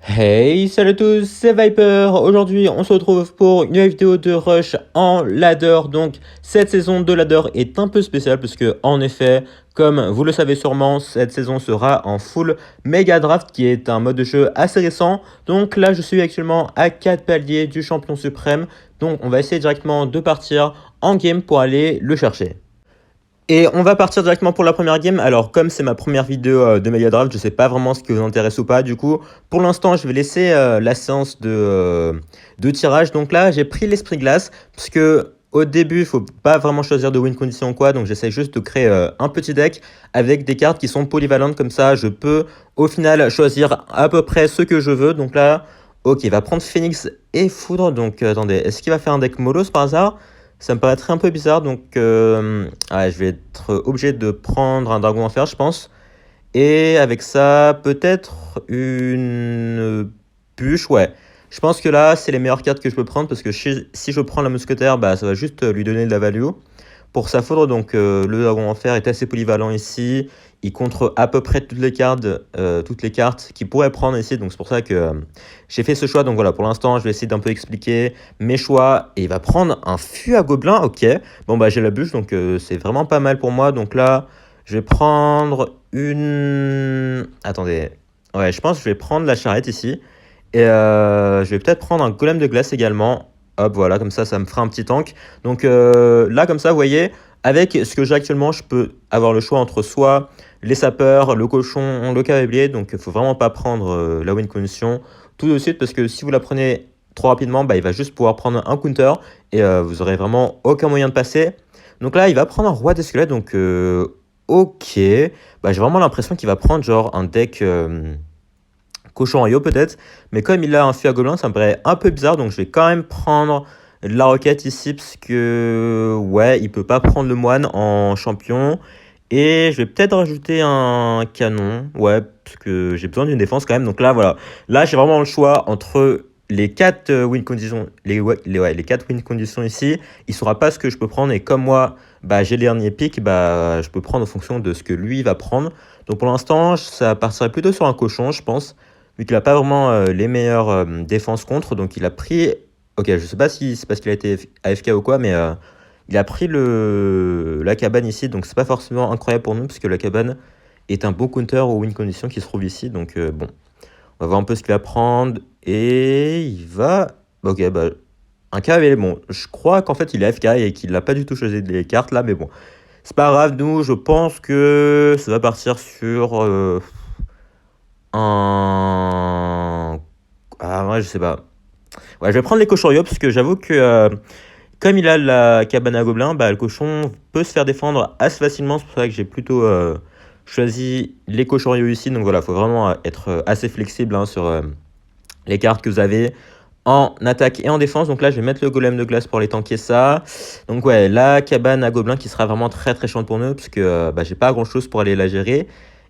Hey, salut à tous, c'est Viper. Aujourd'hui, on se retrouve pour une nouvelle vidéo de Rush en ladder. Donc, cette saison de ladder est un peu spéciale parce que, en effet, comme vous le savez sûrement, cette saison sera en full Mega Draft qui est un mode de jeu assez récent. Donc là, je suis actuellement à 4 paliers du champion suprême. Donc, on va essayer directement de partir en game pour aller le chercher. Et on va partir directement pour la première game. Alors, comme c'est ma première vidéo de Mega Drive, je sais pas vraiment ce qui vous intéresse ou pas. Du coup, pour l'instant, je vais laisser la séance de tirage. Donc là, j'ai pris l'esprit glace parce que au début, il faut pas vraiment choisir de win condition ou quoi. Donc, j'essaie juste de créer un petit deck avec des cartes qui sont polyvalentes. Comme ça, je peux au final choisir à peu près ce que je veux. Donc là, ok, il va prendre Phoenix et Foudre. Donc, attendez, est-ce qu'il va faire un deck Molos par hasard? Ça me paraîtrait un peu bizarre, donc ouais, je vais être obligé de prendre un dragon en fer, je pense. Et avec ça, peut-être une bûche, ouais. Je pense que là, c'est les meilleures cartes que je peux prendre, parce que si je prends la mousquetaire, bah, ça va juste lui donner de la value pour sa foudre. Donc le dragon en fer est assez polyvalent ici. Il contre à peu près toutes les cartes qu'il pourrait prendre ici. Donc c'est pour ça que j'ai fait ce choix. Donc voilà, pour l'instant, je vais essayer d'un peu expliquer mes choix. Et il va prendre un fût à gobelin. Ok. Bon bah j'ai la bûche, donc c'est vraiment pas mal pour moi. Donc là, je vais prendre une... Attendez. Ouais, je pense que je vais prendre la charrette ici. Et je vais peut-être prendre un golem de glace également. Hop, voilà, comme ça me fera un petit tank. Donc là, comme ça, vous voyez, avec ce que j'ai actuellement, je peux avoir le choix entre soit les sapeurs, le cochon, le cavalier. Donc il ne faut vraiment pas prendre la win condition tout de suite, parce que si vous la prenez trop rapidement, bah, il va juste pouvoir prendre un counter et vous aurez vraiment aucun moyen de passer. Donc là, il va prendre un roi des squelettes. Donc ok, bah, j'ai vraiment l'impression qu'il va prendre genre un deck... cochon Rio peut-être, mais comme il a un fût à gobelin, ça me paraît un peu bizarre, donc je vais quand même prendre la roquette ici, parce que, ouais, il peut pas prendre le moine en champion, et je vais peut-être rajouter un canon, ouais, parce que j'ai besoin d'une défense quand même, donc là, voilà, là, j'ai vraiment le choix entre les 4 win conditions, les 4 win conditions ici, il saura pas ce que je peux prendre, et comme moi, bah, j'ai les derniers pics, bah, je peux prendre en fonction de ce que lui va prendre, donc pour l'instant, ça partirait plutôt sur un cochon, je pense, vu qu'il n'a pas vraiment les meilleures défenses contre. Donc il a pris... Ok, je sais pas si c'est parce qu'il a été AFK ou quoi, mais il a pris la cabane ici. Donc c'est pas forcément incroyable pour nous, parce que la cabane est un beau counter au win condition qui se trouve ici. Donc bon, on va voir un peu ce qu'il va prendre. Et il va... Ok, bah... Un cavalier, bon, je crois qu'en fait il est AFK et qu'il n'a pas du tout choisi les cartes là, mais bon. C'est pas grave, nous, je pense que ça va partir sur un... Ah ouais, je sais pas. Ouais, je vais prendre les cochons parce que j'avoue que comme il a la cabane à gobelins, bah, le cochon peut se faire défendre assez facilement. C'est pour ça que j'ai plutôt choisi les cochons ici. Donc voilà, il faut vraiment être assez flexible hein, sur les cartes que vous avez en attaque et en défense. Donc là, je vais mettre le golem de glace pour les tanker ça. Donc ouais, la cabane à gobelins qui sera vraiment très très chiante pour nous, parce que bah, j'ai pas grand chose pour aller la gérer.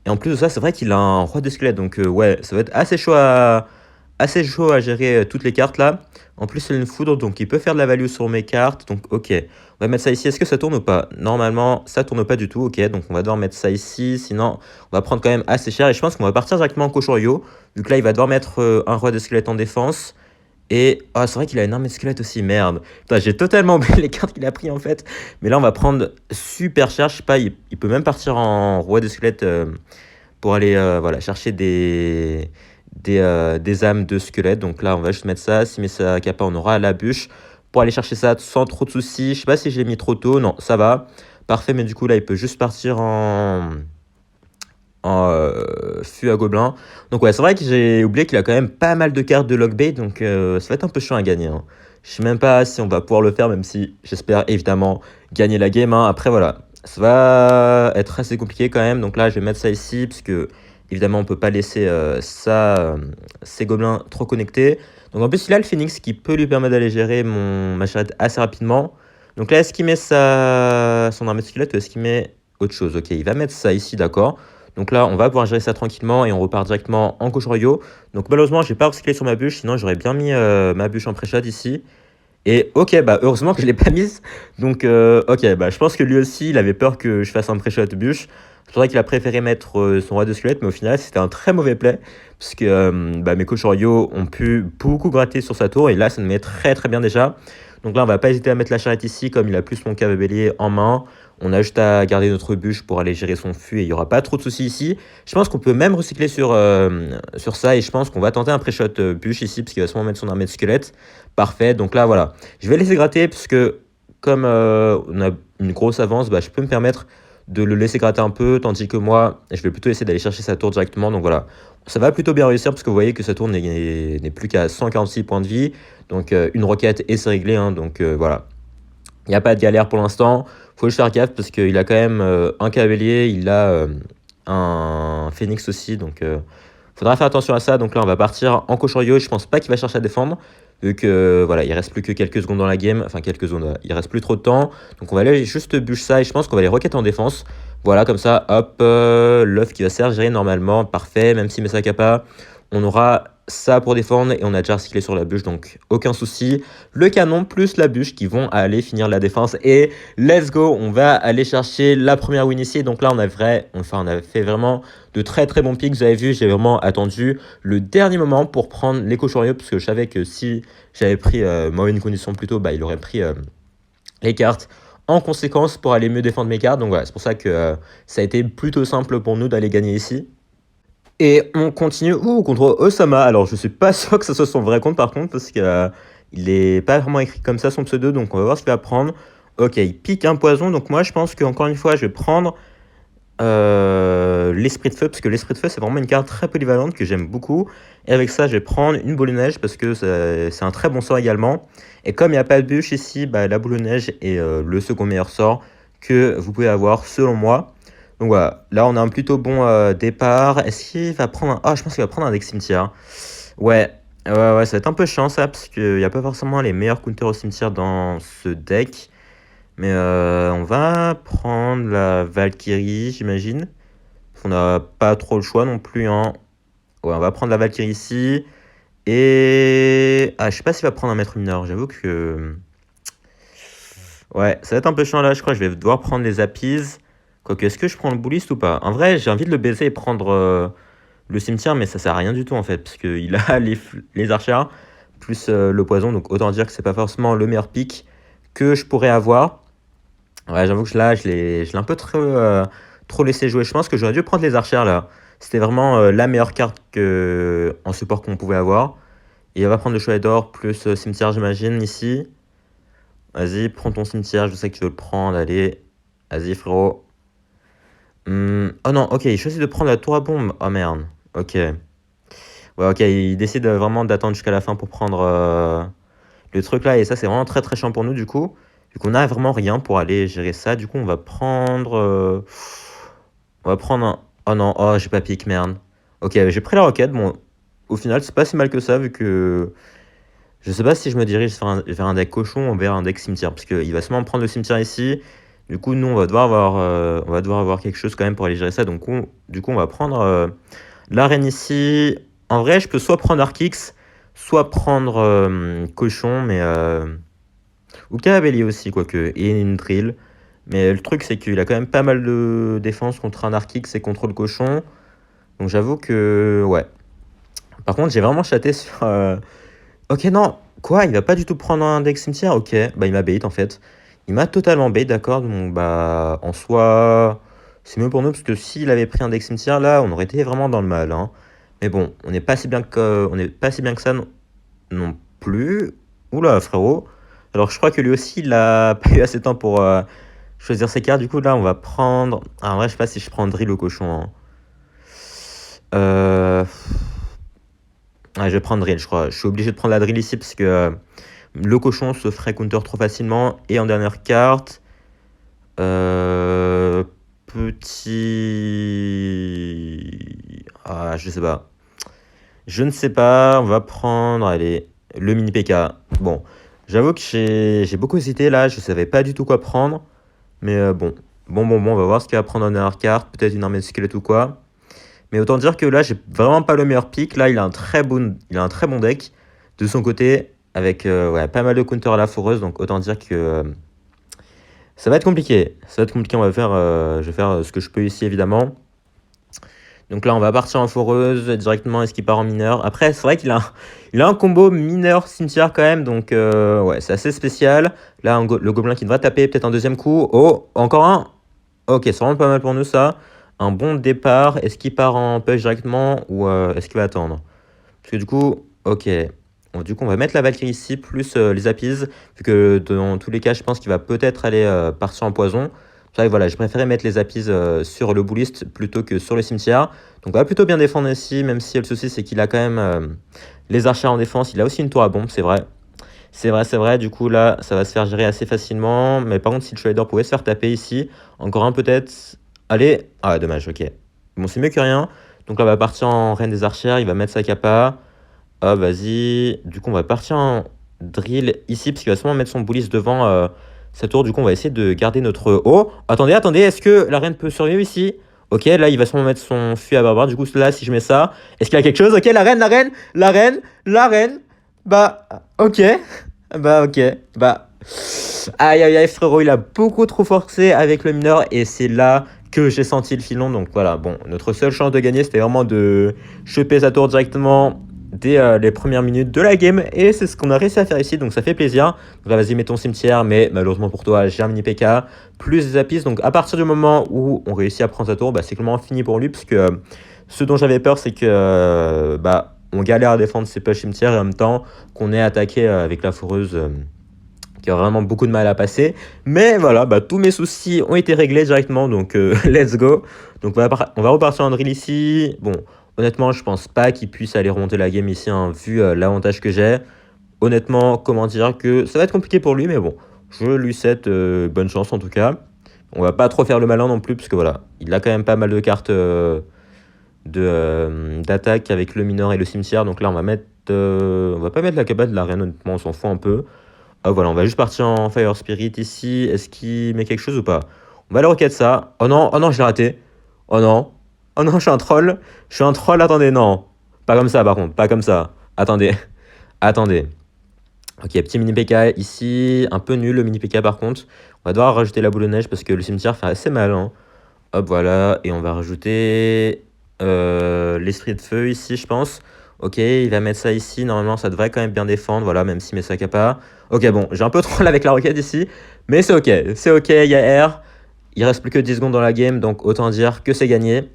Et en plus de ça, c'est vrai qu'il a un roi de squelette. Donc ouais, ça va être assez chaud à gérer toutes les cartes là. En plus, c'est une foudre, donc il peut faire de la value sur mes cartes. Donc ok, on va mettre ça ici. Est-ce que ça tourne ou pas? Normalement, ça tourne pas du tout. Ok, donc on va devoir mettre ça ici. Sinon, on va prendre quand même assez cher. Et je pense qu'on va partir directement en cochon Rio, vu que là, il va devoir mettre un roi de squelette en défense. Et oh, c'est vrai qu'il a une armée de squelette aussi, merde. Putain, j'ai totalement oublié les cartes qu'il a pris en fait. Mais là, on va prendre super cher. Je sais pas, il peut même partir en roi de squelette pour aller voilà, chercher des âmes de squelette. Donc là, on va juste mettre ça. S'il met sa capa, on aura la bûche pour aller chercher ça sans trop de soucis. Je sais pas si je l'ai mis trop tôt. Non, ça va. Parfait, mais du coup, là, il peut juste partir en fût à gobelin. Donc ouais, c'est vrai que j'ai oublié qu'il a quand même pas mal de cartes de lockbait, donc ça va être un peu chiant à gagner. Hein. Je sais même pas si on va pouvoir le faire, même si j'espère évidemment gagner la game. Hein. Après voilà, ça va être assez compliqué quand même. Donc là, je vais mettre ça ici, parce que évidemment, on peut pas laisser ces gobelins trop connectés. Donc en plus, il a le Phoenix qui peut lui permettre d'aller gérer ma charrette assez rapidement. Donc là, est-ce qu'il met son armée de squelette ou est-ce qu'il met autre chose? Ok, il va mettre ça ici, d'accord. Donc là, on va pouvoir gérer ça tranquillement et on repart directement en cochon Rio. Donc malheureusement, j'ai pas recyclé sur ma bûche, sinon j'aurais bien mis ma bûche en pré-shot ici. Et ok, bah heureusement que je l'ai pas mise. Donc ok, bah je pense que lui aussi, il avait peur que je fasse un pré-shot bûche. C'est pour ça qu'il a préféré mettre son roi de squelette, mais au final, c'était un très mauvais play, parce que mes coachs royaux ont pu beaucoup gratter sur sa tour, et là, ça nous met très très bien déjà. Donc là, on va pas hésiter à mettre la charrette ici, comme il a plus mon cavalier en main. On a juste à garder notre bûche pour aller gérer son fût, et il n'y aura pas trop de soucis ici. Je pense qu'on peut même recycler sur ça, et je pense qu'on va tenter un pré-shot bûche ici, parce qu'il va sûrement mettre son armée de squelette. Parfait, donc là, voilà. Je vais laisser gratter, parce que comme on a une grosse avance, je peux me permettre de le laisser gratter un peu, tandis que moi, je vais plutôt essayer d'aller chercher sa tour directement. Donc voilà, ça va plutôt bien réussir parce que vous voyez que sa tour n'est plus qu'à 146 points de vie. Donc une roquette et c'est réglé. Donc voilà, il n'y a pas de galère pour l'instant. Faut juste faire gaffe parce qu'il a quand même un cavalier, il a un phénix aussi. Donc faudra faire attention à ça. Donc là, on va partir en cochorio. Je pense pas qu'il va chercher à défendre. Vu que voilà, il reste plus que quelques secondes dans la game, enfin quelques secondes, il reste plus trop de temps. Donc on va aller juste bûche ça et je pense qu'on va les roquettes en défense. Voilà, comme ça, hop, l'œuf qui va servir normalement, parfait, même si Mesa Kappa, on aura ça pour défendre et on a déjà recyclé sur la bûche, donc aucun souci. Le canon plus la bûche qui vont aller finir la défense et let's go, on va aller chercher la première win ici. Donc là, on a fait vraiment de très très bons picks. Vous avez vu, j'ai vraiment attendu le dernier moment pour prendre les cochoriaux parce que je savais que si j'avais pris moi une condition plus tôt, il aurait pris les cartes en conséquence pour aller mieux défendre mes cartes. Donc voilà, c'est pour ça que ça a été plutôt simple pour nous d'aller gagner ici. Et on continue contre Osama. Alors je suis pas sûr que ce soit son vrai compte par contre parce que il est pas vraiment écrit comme ça son pseudo, donc on va voir ce qu'il va prendre. Ok, il pique un poison, donc moi je pense qu'encore une fois je vais prendre l'esprit de feu, parce que l'esprit de feu c'est vraiment une carte très polyvalente que j'aime beaucoup. Et avec ça je vais prendre une boule de neige parce que c'est un très bon sort également. Et comme il n'y a pas de bûche ici, la boule de neige est le second meilleur sort que vous pouvez avoir selon moi. Donc voilà, là on a un plutôt bon départ. Est-ce qu'il va prendre un... Ah, je pense qu'il va prendre un deck cimetière. Ouais, ça va être un peu chiant ça, parce qu'il n'y a pas forcément les meilleurs counters au cimetière dans ce deck. Mais on va prendre la Valkyrie, j'imagine. On n'a pas trop le choix non plus. Hein. Ouais, on va prendre la Valkyrie ici. Et... Ah, je sais pas s'il va prendre un maître mineur. J'avoue que... Ouais, ça va être un peu chiant là. Je crois que je vais devoir prendre les appises. Quoique, est-ce que je prends le bouliste ou pas? En vrai, j'ai envie de le baiser et prendre le cimetière, mais ça sert à rien du tout en fait. Parce qu'il a les archers plus le poison. Donc autant dire que c'est pas forcément le meilleur pick que je pourrais avoir. Ouais, j'avoue que là, je l'ai un peu trop laissé jouer. Je pense que j'aurais dû prendre les archères là. C'était vraiment la meilleure carte en support qu'on pouvait avoir. Et on va prendre le chevalet d'or plus cimetière, j'imagine, ici. Vas-y, prends ton cimetière, je sais que tu veux le prendre. Allez, vas-y, frérot. Oh non, ok, il choisit de prendre la tour à bombe. Oh merde, ok. Ouais, ok, il décide vraiment d'attendre jusqu'à la fin pour prendre le truc là. Et ça, c'est vraiment très très chiant pour nous du coup. Vu qu'on a vraiment rien pour aller gérer ça. Du coup, on va prendre... On va prendre un... Oh non, oh, j'ai pas pique, merde. Ok, j'ai pris la roquette. Bon, au final, c'est pas si mal que ça, vu que... Je sais pas si je me dirige vers un deck cochon ou vers un deck cimetière. Parce qu'il va seulement prendre le cimetière ici. Du coup, nous, on va devoir avoir quelque chose quand même pour aller gérer ça. Donc, du coup, on va prendre l'arène ici. En vrai, je peux soit prendre Arkix, soit prendre cochon, mais... Ou cavalier aussi, quoique. Et une drill. Mais le truc, c'est qu'il a quand même pas mal de défense contre un Arkix et contre le cochon. Donc, j'avoue que... Ouais. Par contre, j'ai vraiment chaté sur... Ok, non. Quoi? Il va pas du tout prendre un deck cimetière? Ok. Il m'a bait, en fait. Il m'a totalement bait, d'accord. Donc, en soi... C'est mieux pour nous, parce que s'il avait pris un deck cimetière, là, on aurait été vraiment dans le mal. Hein. Mais bon, on n'est pas si bien que ça non plus. Oula, frérot. Alors, je crois que lui aussi, il a pas eu assez de temps pour choisir ses cartes. Du coup, là, on va prendre... Ah, en vrai, je sais pas si je prends drill ou cochon. Hein. Ouais, je vais prendre drill, je crois. Je suis obligé de prendre la drill ici, parce que le cochon se ferait counter trop facilement. Et en dernière carte... Petit... Ah, je sais pas. Je ne sais pas. On va prendre... Allez, le mini PK. Bon, j'avoue que j'ai beaucoup hésité là. Je savais pas du tout quoi prendre. Mais bon, on va voir ce qu'il va prendre en dernière carte. Peut-être une armée de squelette ou quoi. Mais autant dire que là, j'ai vraiment pas le meilleur pick. Là, il a un très bon deck de son côté. Avec pas mal de counters à la foreuse. Donc autant dire que Ça va être compliqué. Ça va être compliqué, je vais faire ce que je peux ici, évidemment. Donc là, on va partir en foreuse directement. Est-ce qu'il part en mineur? Après, c'est vrai il a un combo mineur-cimetière quand même. Donc, ouais, c'est assez spécial. Là, le gobelin qui devra taper peut-être un deuxième coup. Oh, encore un. Ok, c'est vraiment pas mal pour nous, ça. Un bon départ. Est-ce qu'il part en push directement ou est-ce qu'il va attendre? Parce que du coup, ok. Bon, du coup, on va mettre la Valkyrie ici, plus les Appises. Vu que dans tous les cas, je pense qu'il va peut-être aller partir en poison. C'est vrai que voilà, je préférais mettre les Appises sur le bouliste plutôt que sur le cimetière. Donc on va plutôt bien défendre ici, même si le souci c'est qu'il a quand même les archers en défense. Il a aussi une tour à bombe, c'est vrai. C'est vrai. Du coup, là, ça va se faire gérer assez facilement. Mais par contre, si le Shredder pouvait se faire taper ici, encore un peut-être. Allez. Ah, dommage, ok. Bon, c'est mieux que rien. Donc là, on va partir en Reine des Archères. Il va mettre sa capa. Ah, vas-y. Du coup, on va partir en drill ici, parce qu'il va sûrement mettre son bouliste devant sa tour. Du coup, on va essayer de garder notre... Oh, attendez. Est-ce que la reine peut survivre ici? Ok, là, il va sûrement mettre son fusil à barbare. Du coup, là, si je mets ça... Est-ce qu'il y a quelque chose? Ok, la reine. Bah, ok. Bah, ok. Bah... Aïe, frérot, il a beaucoup trop forcé avec le mineur. Et c'est là que j'ai senti le filon. Donc voilà, bon, notre seule chance de gagner, c'était vraiment de choper sa tour directement dès les premières minutes de la game. Et c'est ce qu'on a réussi à faire ici, donc ça fait plaisir. Donc là, vas-y, mets ton cimetière, mais malheureusement pour toi, j'ai un mini PK, plus des apis. Donc à partir du moment où on réussit à prendre sa tour, bah, c'est clairement fini pour lui, puisque ce dont j'avais peur, c'est que bah, on galère à défendre ses push cimetières et en même temps qu'on est attaqué avec la foreuse. Qui a vraiment beaucoup de mal à passer. Mais voilà, bah, tous mes soucis ont été réglés directement, donc let's go. Donc on va repartir en drill ici. Bon, honnêtement, je pense pas qu'il puisse aller remonter la game ici, hein, vu l'avantage que j'ai. Honnêtement, comment dire que ça va être compliqué pour lui, mais bon, je lui souhaite bonne chance en tout cas. On va pas trop faire le malin non plus, parce que voilà, il a quand même pas mal de cartes d'attaque avec le mineur et le cimetière. Donc là, on va pas mettre la cabane de la reine, honnêtement, on s'en fout un peu. Ah voilà, on va juste partir en Fire Spirit ici. Est-ce qu'il met quelque chose ou pas? On va le requête ça. Oh non, je l'ai raté. Oh non. Oh non, je suis un troll. Attendez, non. Pas comme ça par contre, pas comme ça. Attendez, attendez. Ok, petit mini PK ici. Un peu nul le mini PK par contre. On va devoir rajouter la boule de neige parce que le cimetière fait assez mal, hein. Hop, voilà. Et on va rajouter l'esprit de feu ici, je pense. Ok, il va mettre ça ici. Normalement, ça devrait quand même bien défendre. Voilà, même s'il met sa capa. Ok, bon, j'ai un peu troll avec la roquette ici. Mais c'est ok. C'est ok, il y a R. Il reste plus que 10 secondes dans la game. Donc, autant dire que c'est gagné.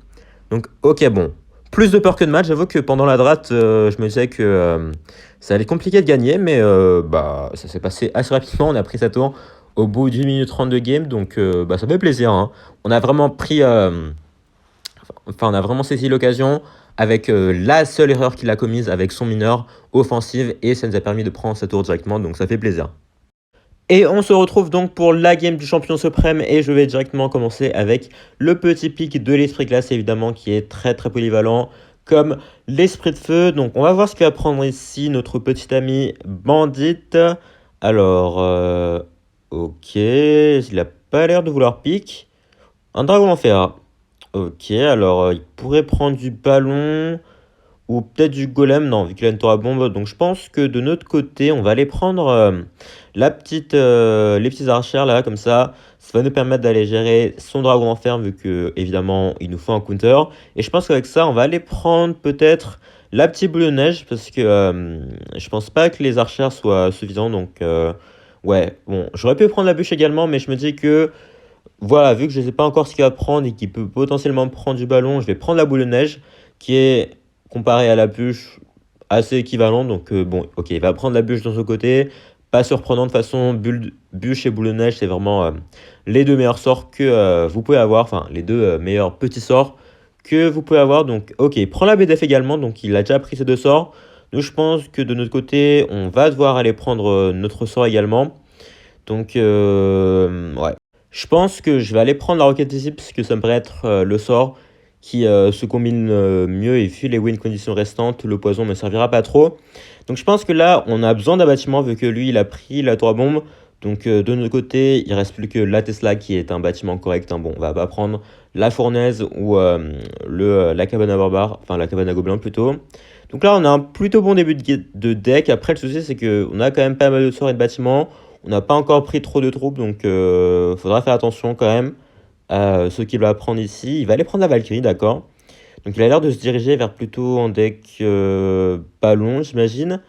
Donc, ok, bon. Plus de peur que de match. J'avoue que pendant la draft, je me disais que ça allait être compliqué de gagner. Mais bah, ça s'est passé assez rapidement. On a pris sa tour au bout d'une minute 30 de game. Donc, bah, ça fait plaisir, hein. On a vraiment pris... Enfin, on a vraiment saisi l'occasion avec la seule erreur qu'il a commise avec son mineur offensive et ça nous a permis de prendre sa tour directement, donc ça fait plaisir. Et on se retrouve donc pour la game du champion suprême et je vais directement commencer avec le petit pic de l'esprit glace évidemment qui est très polyvalent comme l'esprit de feu. Donc on va voir ce qu'il va prendre ici notre petit ami Bandit. Alors, ok, il a pas l'air de vouloir pique. Un dragon en fer. Ok, alors il pourrait prendre du ballon ou peut-être du golem. Non, vu qu'il a une tour à bombe. Donc je pense que de notre côté, on va aller prendre les petits archers là, comme ça. Ça va nous permettre d'aller gérer son dragon en fer, vu que évidemment il nous faut un counter. Et je pense qu'avec ça, on va aller prendre peut-être la petite boule de neige, parce que je pense pas que les archers soient suffisants. Donc ouais, bon, j'aurais pu prendre la bûche également, mais je me dis que voilà, vu que je ne sais pas encore ce qu'il va prendre et qu'il peut potentiellement prendre du ballon, je vais prendre la boule de neige qui est, comparée à la bûche, assez équivalente. Donc bon, ok, il va prendre la bûche de son côté. Pas surprenant de toute façon, bûche et boule de neige, c'est vraiment les deux meilleurs sorts que vous pouvez avoir. Enfin, les deux meilleurs petits sorts que vous pouvez avoir. Donc ok, il prend la BDF également, donc il a déjà pris ces deux sorts. Nous, je pense que de notre côté, on va devoir aller prendre notre sort également. Donc ouais. Je pense que je vais aller prendre la roquette ici, parce que ça me paraît être le sort qui se combine mieux, et vu les win conditions restantes, le poison ne me servira pas trop. Donc je pense que là, on a besoin bâtiment vu que lui, il a pris la tour à bombe. Donc de notre côté, il reste plus que la Tesla qui est un bâtiment correct, hein. Bon, on va pas prendre la fournaise ou la cabane à barbare, enfin la cabane à gobelins plutôt. Donc là, on a un plutôt bon début de deck. Après, le souci, c'est qu'on a quand même pas mal de sorts et de bâtiments. On n'a pas encore pris trop de troupes, donc faudra faire attention quand même à ce qu'il va prendre ici. Il va aller prendre la Valkyrie, d'accord. Donc il a l'air de se diriger vers plutôt un deck ballon, j'imagine.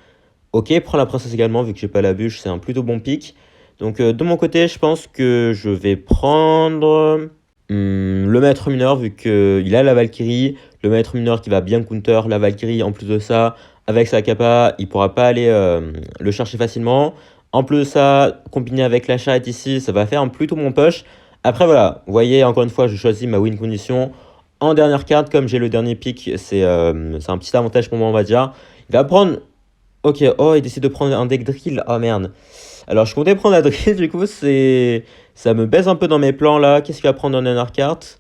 Ok, il prend la princesse également, vu que j'ai pas la bûche, c'est un plutôt bon pick. Donc de mon côté, je pense que je vais prendre le maître mineur, vu qu'il a la Valkyrie. Le maître mineur qui va bien counter la Valkyrie. En plus de ça, avec sa kappa, il pourra pas aller le chercher facilement. En plus de ça, combiné avec la charrette ici, ça va faire un plutôt bon push. Après voilà, vous voyez, encore une fois, je choisis ma win condition. En dernière carte, comme j'ai le dernier pick, c'est un petit avantage pour moi, on va dire. Il va prendre... Ok, oh, il décide de prendre un deck drill. Oh merde. Alors, je comptais prendre la drill, du coup, ça me baisse un peu dans mes plans là. Qu'est-ce qu'il va prendre en dernière carte?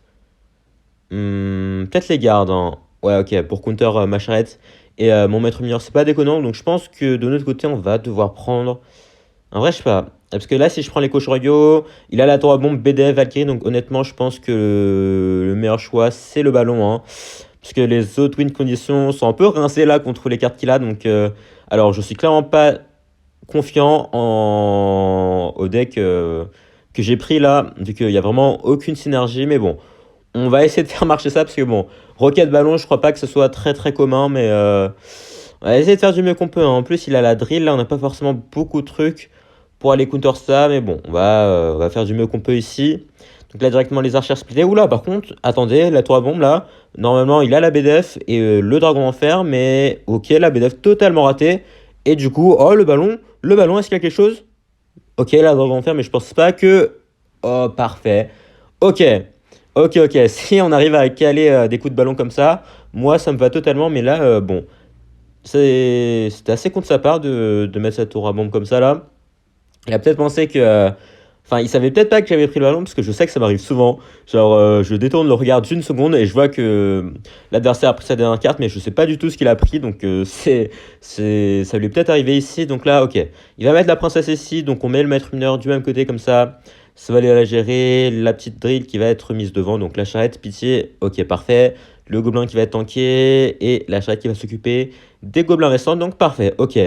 Peut-être les gardes, hein. Ouais, ok, pour counter ma charrette. Et mon maître mineur, c'est pas déconnant. Donc, je pense que de notre côté, on va devoir prendre. En vrai, je sais pas. Parce que là, si je prends les coachs royaux, il a la tour à bombe, BDF, Valkyrie. Donc, honnêtement, je pense que le meilleur choix, c'est le ballon, hein. Parce que les autres win conditions sont un peu rincées là contre les cartes qu'il a. Donc, alors, je suis clairement pas confiant au deck que j'ai pris là, vu qu'il n'y a vraiment aucune synergie. Mais bon, on va essayer de faire marcher ça parce que bon, Rocket Ballon, je crois pas que ce soit très très commun, mais on va essayer de faire du mieux qu'on peut, hein. En plus, il a la drill, là, on n'a pas forcément beaucoup de trucs pour aller counter ça, mais bon, on va faire du mieux qu'on peut ici. Donc là, directement, les archers splittés. Oula, par contre, attendez, la tour à bombe là, normalement, il a la BDF et le dragon enfer, mais ok, la BDF totalement ratée. Et du coup, oh, le ballon, est-ce qu'il y a quelque chose? Ok, la dragon enfer, mais je pense pas que. Oh, parfait. Ok, ok. Si on arrive à caler des coups de ballon comme ça, moi, ça me va totalement, mais là, bon. C'était assez con de sa part de mettre sa tour à bombe comme ça là. Il a peut-être pensé que. Enfin, il savait peut-être pas que j'avais pris le ballon parce que je sais que ça m'arrive souvent. Genre, je détourne le regard d'une seconde et je vois que l'adversaire a pris sa dernière carte, mais je sais pas du tout ce qu'il a pris. Donc, ça lui est peut-être arrivé ici. Donc là, ok. Il va mettre la princesse ici. Donc, on met le maître mineur du même côté comme ça. Ça va aller la gérer. La petite drill qui va être mise devant. Donc, la charrette, pitié. Ok, parfait. Le gobelin qui va être tanké et la charrette qui va s'occuper des gobelins restants. Donc, parfait. Ok.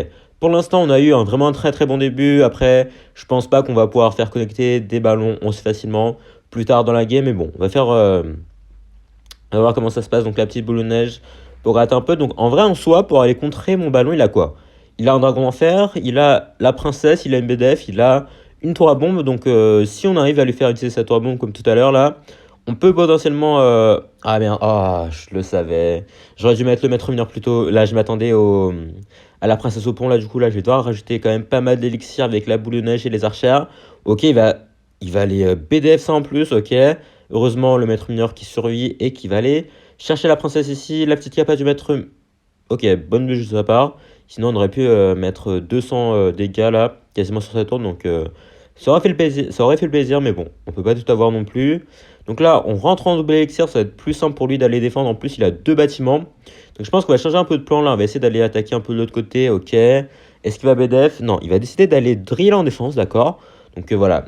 Pour l'instant, on a eu vraiment un très très bon début. Après, je pense pas qu'on va pouvoir faire connecter des ballons aussi facilement plus tard dans la game. Mais bon, on va voir comment ça se passe. Donc la petite boule de neige pour gratter un peu. Donc en vrai, en soi, pour aller contrer mon ballon, il a quoi? Il a un dragon en fer, il a la princesse, il a une BDF, il a une tour à bombe. Donc si on arrive à lui faire utiliser sa tour à bombe comme tout à l'heure là, on peut potentiellement... Ah merde, ah, je le savais. J'aurais dû mettre le maître mineur plus tôt. Là, je m'attendais à la princesse au pont. Là, du coup, là, je vais devoir rajouter quand même pas mal d'élixir avec la boule de neige et les archères. Ok, il va aller BDF ça en plus, ok. Heureusement, le maître mineur qui survit et qui va aller chercher la princesse ici. La petite capa du maître... Ok, bonne bûche de sa part. Sinon, on aurait pu mettre 200 dégâts là, quasiment sur sa tour. Donc, ça aurait fait le plaisir, mais bon, on peut pas tout avoir non plus. Donc là, on rentre en double élixir, ça va être plus simple pour lui d'aller défendre. En plus, il a deux bâtiments. Donc je pense qu'on va changer un peu de plan là. On va essayer d'aller attaquer un peu de l'autre côté. Ok. Est-ce qu'il va BDF? Non, il va décider d'aller drill en défense, d'accord. Donc voilà,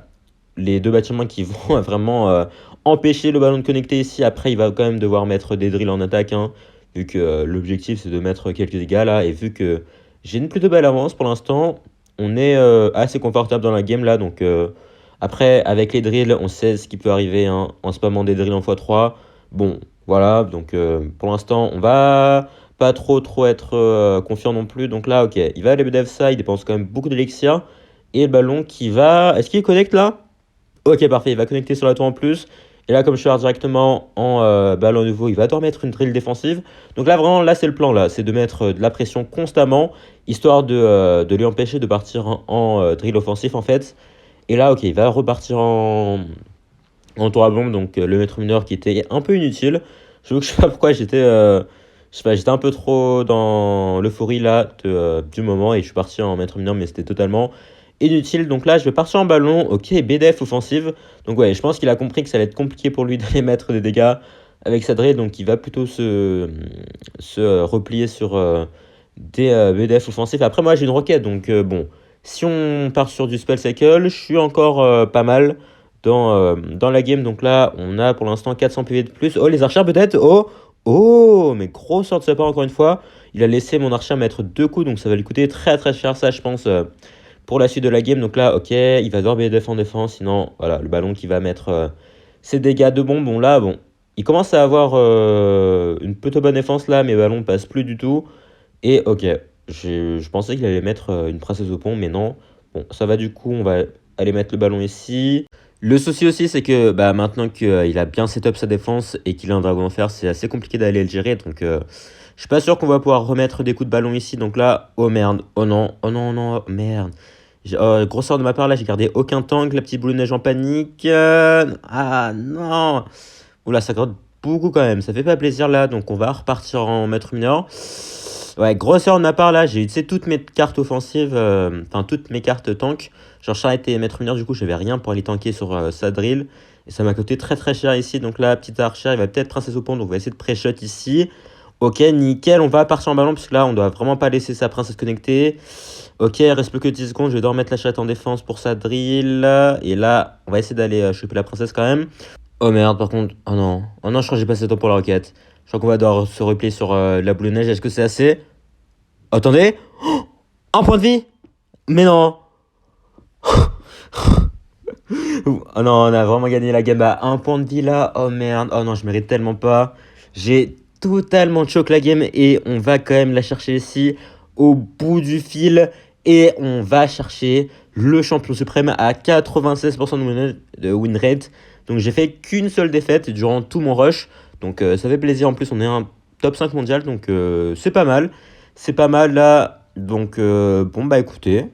les deux bâtiments qui vont vraiment empêcher le ballon de connecter ici. Après, il va quand même devoir mettre des drills en attaque, hein, vu que l'objectif c'est de mettre quelques dégâts là. Et vu que j'ai une plutôt belle avance pour l'instant, on est assez confortable dans la game là. Donc après, avec les drills, on sait ce qui peut arriver, hein, en spammant des drills en x3. Bon, voilà, donc pour l'instant, on va pas trop être confiant non plus. Donc là, ok, il va aller BDF ça, il dépense quand même beaucoup d'élixir. Et le ballon qui va... Est-ce qu'il connecte là? Ok, parfait, il va connecter sur la tour en plus. Et là, comme je suis directement en ballon nouveau, il va devoir mettre une drill défensive. Donc là, vraiment, là, c'est le plan, là. C'est de mettre de la pression constamment, histoire de lui empêcher de partir en drill offensif, en fait. Et là, ok, il va repartir en tour à bombe. Donc le maître mineur qui était un peu inutile. Je sais pas pourquoi j'étais... je sais pas, j'étais un peu trop dans l'euphorie là du moment et je suis parti en maître mineur, mais c'était totalement inutile. Donc là, je vais partir en ballon. Ok, BDF offensive. Donc ouais, je pense qu'il a compris que ça allait être compliqué pour lui d'aller mettre des dégâts avec sa drill. Donc il va plutôt se replier sur des BDF offensifs. Après, moi, j'ai une roquette. Donc bon, si on part sur du spell cycle, je suis encore pas mal dans la game. Donc là, on a pour l'instant 400 PV de plus. Oh, les archers peut-être. Oh, mais gros sort de sa part encore une fois. Il a laissé mon archer mettre deux coups. Donc ça va lui coûter très très cher, ça, je pense. pour la suite de la game. Donc là, ok, il va devoir BDF en défense. Sinon, voilà, le ballon qui va mettre ses dégâts de bombe. Bon, là, bon, il commence à avoir une plutôt bonne défense là. Mes ballons passent plus du tout. Et ok, je pensais qu'il allait mettre une princesse au pont, mais non. Bon, ça va du coup, on va aller mettre le ballon ici. Le souci aussi, c'est que bah, maintenant qu'il a bien setup sa défense et qu'il a un dragon en fer, c'est assez compliqué d'aller le gérer. Donc, je suis pas sûr qu'on va pouvoir remettre des coups de ballon ici. Donc là, oh merde, oh non, oh non, non, merde. Grosseur de ma part, là, j'ai gardé aucun tank. La petite boule de neige en panique. Ah non. Oula, ça gratte beaucoup quand même. Ça fait pas plaisir là. Donc, on va repartir en maître mineur. Ouais, grosseur de ma part là, j'ai utilisé toutes mes cartes offensives, enfin toutes mes cartes tank. Genre Charrette et maître mineur, du coup, j'avais rien pour aller tanker sur Sadril. Et ça m'a coûté très très cher ici. Donc là, petite archère, il va peut-être princesse au pont. Donc on va essayer de pré-shot ici. Ok, nickel, on va partir en ballon parce que là, on doit vraiment pas laisser sa princesse connectée. Ok, il reste plus que 10 secondes. Je vais devoir mettre la charrette en défense pour Sadril. Et là, on va essayer d'aller choper la princesse quand même. Oh merde, par contre, oh non, je crois que j'ai passé le temps pour la roquette. Je crois qu'on va devoir se replier sur la boule de neige. Est-ce que c'est assez? Attendez, un point de vie? Mais non. Oh non, on a vraiment gagné la game à un point de vie là. Oh merde, oh non, je mérite tellement pas. J'ai totalement choqué la game et on va quand même la chercher ici au bout du fil. Et on va chercher le champion suprême à 96% de win rate. Donc j'ai fait qu'une seule défaite durant tout mon rush. Donc ça fait plaisir. En plus, on est un top 5 mondial. Donc c'est pas mal. C'est pas mal là. Donc bon bah écoutez.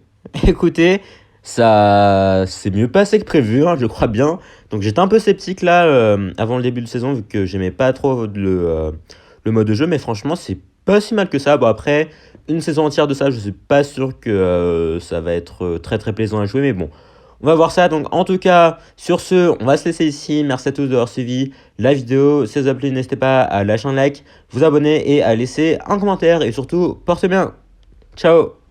Écoutez. Ça s'est mieux passé que prévu, hein, je crois bien. Donc j'étais un peu sceptique là avant le début de saison vu que j'aimais pas trop le mode de jeu. Mais franchement, c'est pas si mal que ça. Bon après, une saison entière de ça, je suis pas sûr que ça va être très très plaisant à jouer. Mais bon, on va voir ça. Donc en tout cas, sur ce, on va se laisser ici. Merci à tous d'avoir suivi la vidéo. Si vous avez plu, n'hésitez pas à lâcher un like, vous abonner et à laisser un commentaire. Et surtout, portez bien. Ciao.